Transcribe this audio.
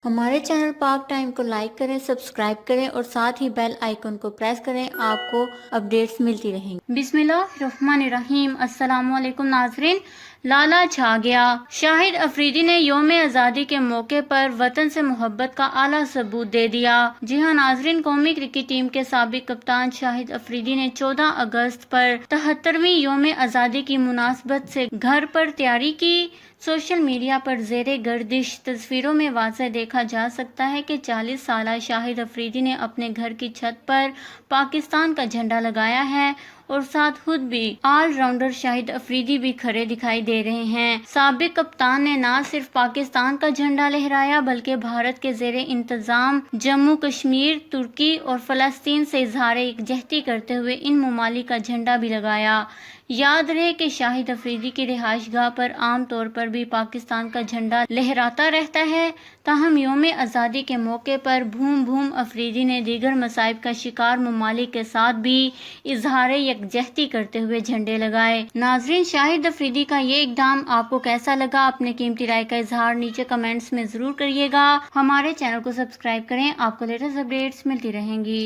ہمارے چینل پاک ٹائم کو لائک کریں، سبسکرائب کریں اور ساتھ ہی بیل آئیکن کو پریس کریں، آپ کو اپڈیٹس ملتی رہیں گی۔ بسم اللہ الرحمن الرحیم۔ السلام علیکم ناظرین۔ لالا چھا گیا، شاہد افریدی نے یوم آزادی کے موقع پر وطن سے محبت کا اعلیٰ ثبوت دے دیا۔ جی ہاں ناظرین، قومی کرکٹ ٹیم کے سابق کپتان شاہد افریدی نے 14 اگست پر 73ویں یوم آزادی کی مناسبت سے گھر پر تیاری کی۔ سوشل میڈیا پر زیر گردش تصویروں میں واضح دیکھا جا سکتا ہے کہ 40 سالہ شاہد افریدی نے اپنے گھر کی چھت پر پاکستان کا جھنڈا لگایا ہے اور ساتھ خود بھی آل راؤنڈر شاہد افریدی بھی کھڑے دکھائی دے رہے ہیں۔ سابق کپتان نے نہ صرف پاکستان کا جھنڈا لہرایا بلکہ بھارت کے زیر انتظام جموں کشمیر، ترکی اور فلسطین سے اظہار یکجہتی کرتے ہوئے ان ممالک کا جھنڈا بھی لگایا۔ یاد رہے کہ شاہد افریدی کی رہائش گاہ پر عام طور پر بھی پاکستان کا جھنڈا لہراتا رہتا ہے، تاہم یوم آزادی کے موقع پر بھوم افریدی نے دیگر مصائب کا شکار ممالک کے ساتھ بھی اظہار یکجہتی کرتے ہوئے جھنڈے لگائے۔ ناظرین، شاہد افریدی کا یہ اقدام آپ کو کیسا لگا؟ اپنے قیمتی رائے کا اظہار نیچے کمنٹس میں ضرور کریے گا۔ ہمارے چینل کو سبسکرائب کریں، آپ کو لیٹسٹ اپڈیٹس ملتی رہیں گی۔